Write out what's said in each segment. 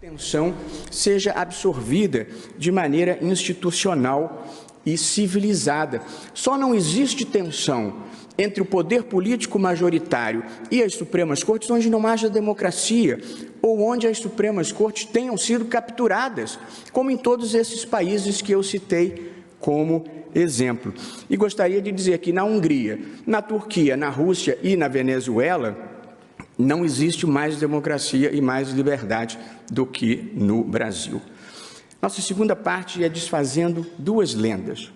atenção seja absorvida de maneira institucional e civilizada. Só não existe tensão entre o poder político majoritário e as Supremas Cortes onde não haja democracia ou onde as Supremas Cortes tenham sido capturadas, como em todos esses países que eu citei como exemplo. E gostaria de dizer que na Hungria, na Turquia, na Rússia e na Venezuela, não existe mais democracia e mais liberdade do que no Brasil. Nossa segunda parte é desfazendo duas lendas.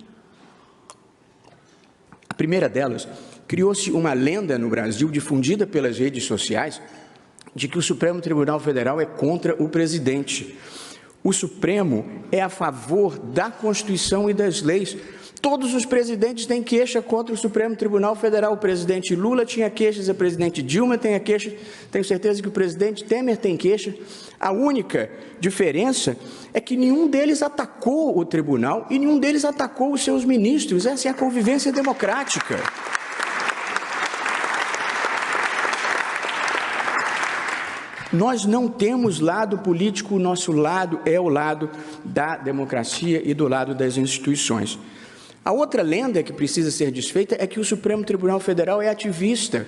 A primeira delas, criou-se uma lenda no Brasil, difundida pelas redes sociais, de que o Supremo Tribunal Federal é contra o presidente. O Supremo é a favor da Constituição e das leis. Todos os presidentes têm queixa contra o Supremo Tribunal Federal. O presidente Lula tinha queixas, a presidente Dilma tem a queixa, tenho certeza que o presidente Temer tem queixa. A única diferença é que nenhum deles atacou o tribunal e nenhum deles atacou os seus ministros. Essa é a convivência democrática. Nós não temos lado político, o nosso lado é o lado da democracia e do lado das instituições. A outra lenda que precisa ser desfeita é que o Supremo Tribunal Federal é ativista.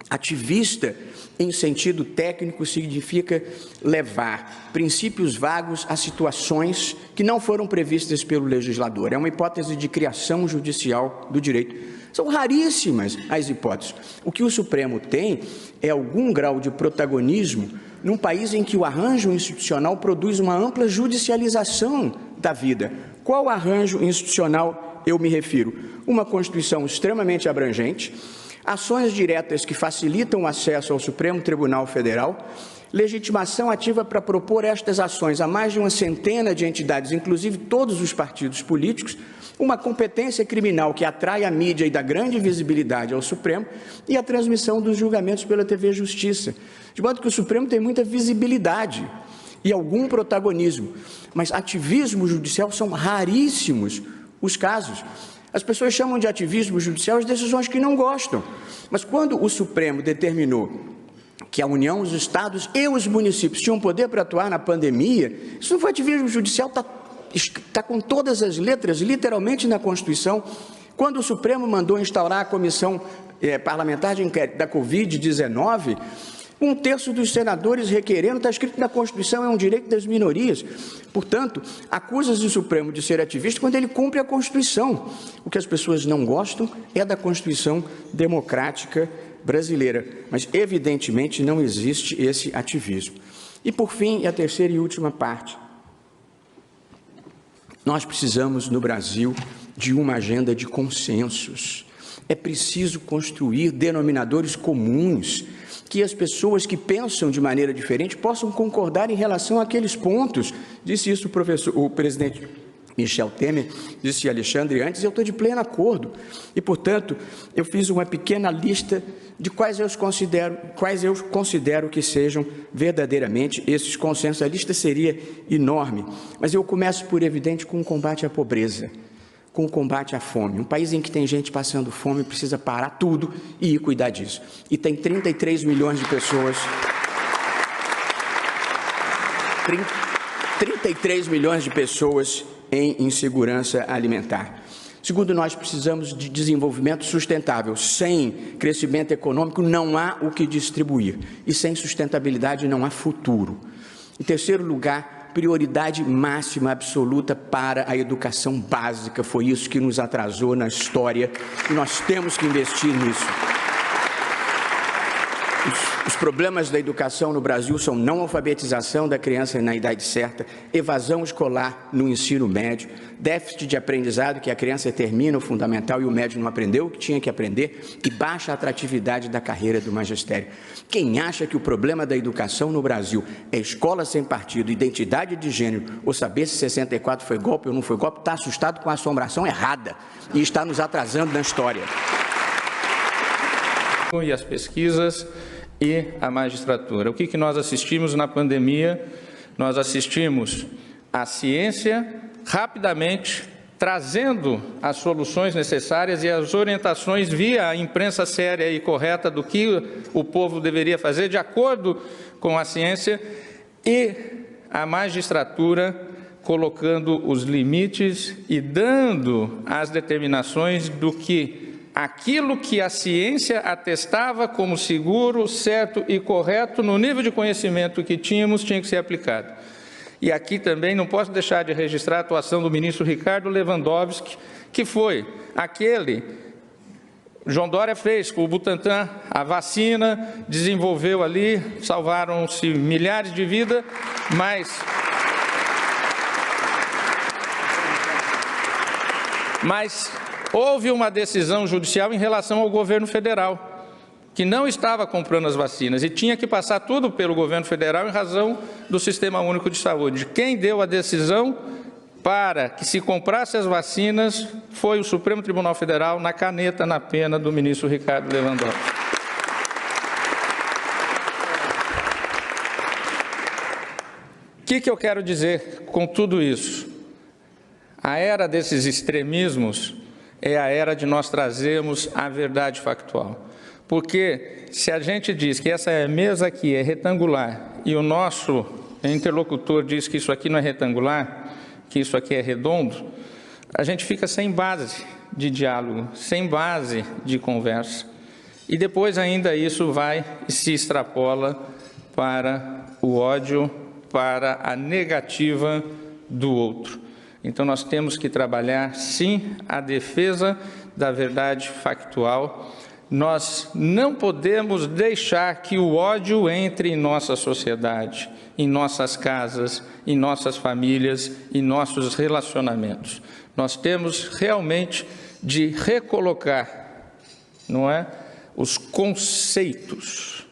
Ativista, em sentido técnico, significa levar princípios vagos a situações que não foram previstas pelo legislador. É uma hipótese de criação judicial do direito. São raríssimas as hipóteses. O que o Supremo tem é algum grau de protagonismo num país em que o arranjo institucional produz uma ampla judicialização da vida. Qual arranjo institucional eu me refiro? Uma Constituição extremamente abrangente, ações diretas que facilitam o acesso ao Supremo Tribunal Federal, legitimação ativa para propor estas ações a mais de uma centena de entidades, inclusive todos os partidos políticos, uma competência criminal que atrai a mídia e dá grande visibilidade ao Supremo e a transmissão dos julgamentos pela TV Justiça. De modo que o Supremo tem muita visibilidade e algum protagonismo, mas ativismo judicial são raríssimos os casos. As pessoas chamam de ativismo judicial as decisões que não gostam, mas quando o Supremo determinou que a União, os estados e os municípios tinham poder para atuar na pandemia, isso não foi ativismo judicial, está com todas as letras, literalmente na Constituição. Quando o Supremo mandou instaurar a Comissão Parlamentar de Inquérito da Covid-19, 1/3 dos senadores requerendo, está escrito na Constituição, é um direito das minorias. Portanto, acusa-se o Supremo de ser ativista quando ele cumpre a Constituição. O que as pessoas não gostam é da Constituição democrática brasileira, mas evidentemente não existe esse ativismo. E por fim, a terceira e última parte. Nós precisamos, no Brasil, de uma agenda de consensos. É preciso construir denominadores comuns, que as pessoas que pensam de maneira diferente possam concordar em relação àqueles pontos. Disse isso o presidente Michel Temer, disse Alexandre antes, e eu estou de pleno acordo. E, portanto, eu fiz uma pequena lista de quais eu considero que sejam verdadeiramente esses consensos. A lista seria enorme, mas eu começo, por evidente, com o combate à pobreza, com o combate à fome. Um país em que tem gente passando fome precisa parar tudo e ir cuidar disso. E tem 33 milhões de pessoas... 33 milhões de pessoas em insegurança alimentar. Segundo, nós precisamos de desenvolvimento sustentável. Sem crescimento econômico não há o que distribuir. E sem sustentabilidade não há futuro. Em terceiro lugar, prioridade máxima absoluta para a educação básica. Foi isso que nos atrasou na história e nós temos que investir nisso. Os problemas da educação no Brasil são não alfabetização da criança na idade certa, evasão escolar no ensino médio, déficit de aprendizado, que a criança termina o fundamental e o médio não aprendeu o que tinha que aprender, e baixa atratividade da carreira do magistério. Quem acha que o problema da educação no Brasil é escola sem partido, identidade de gênero, ou saber se 64 foi golpe ou não foi golpe, está assustado com a assombração errada e está nos atrasando na história. E as pesquisas e a magistratura. O que nós assistimos na pandemia? Nós assistimos a ciência rapidamente trazendo as soluções necessárias e as orientações via a imprensa séria e correta do que o povo deveria fazer de acordo com a ciência, e a magistratura colocando os limites e dando as determinações do que aquilo que a ciência atestava como seguro, certo e correto, no nível de conhecimento que tínhamos, tinha que ser aplicado. E aqui também não posso deixar de registrar a atuação do ministro Ricardo Lewandowski, que foi aquele, João Dória fez com o Butantan a vacina, desenvolveu ali, salvaram-se milhares de vidas, mas houve uma decisão judicial em relação ao governo federal, que não estava comprando as vacinas e tinha que passar tudo pelo governo federal em razão do Sistema Único de Saúde. Quem deu a decisão para que se comprasse as vacinas foi o Supremo Tribunal Federal, na caneta, na pena do ministro Ricardo Lewandowski. O que eu quero dizer com tudo isso? A era desses extremismos é a era de nós trazermos a verdade factual. Porque se a gente diz que essa mesa aqui é retangular e o nosso interlocutor diz que isso aqui não é retangular, que isso aqui é redondo, a gente fica sem base de diálogo, sem base de conversa. E depois ainda isso vai e se extrapola para o ódio, para a negativa do outro. Então, nós temos que trabalhar, sim, a defesa da verdade factual. Nós não podemos deixar que o ódio entre em nossa sociedade, em nossas casas, em nossas famílias, em nossos relacionamentos. Nós temos realmente de recolocar, não é, os conceitos.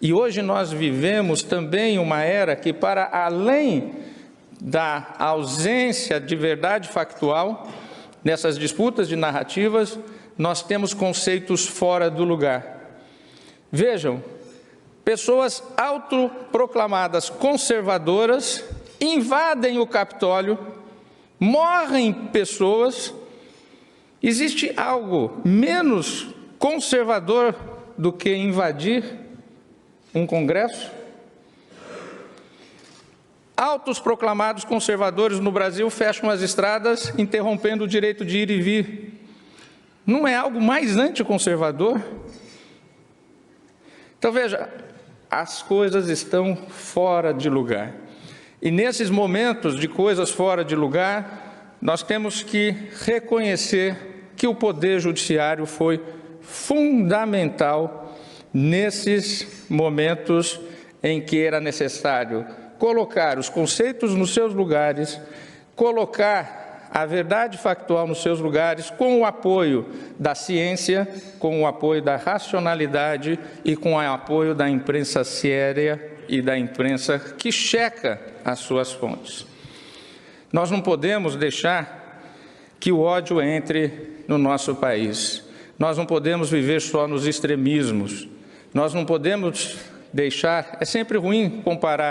E hoje nós vivemos também uma era que, para além da ausência de verdade factual, nessas disputas de narrativas, nós temos conceitos fora do lugar. Vejam, pessoas autoproclamadas conservadoras invadem o Capitólio, morrem pessoas. Existe algo menos conservador do que invadir um Congresso? Autoproclamados conservadores no Brasil fecham as estradas, interrompendo o direito de ir e vir. Não é algo mais anticonservador? Então, veja, as coisas estão fora de lugar. E nesses momentos de coisas fora de lugar, nós temos que reconhecer que o Poder Judiciário foi fundamental nesses momentos em que era necessário colocar os conceitos nos seus lugares, colocar a verdade factual nos seus lugares, com o apoio da ciência, com o apoio da racionalidade e com o apoio da imprensa séria e da imprensa que checa as suas fontes. Nós não podemos deixar que o ódio entre no nosso país. Nós não podemos viver só nos extremismos. Nós não podemos deixar... É sempre ruim comparar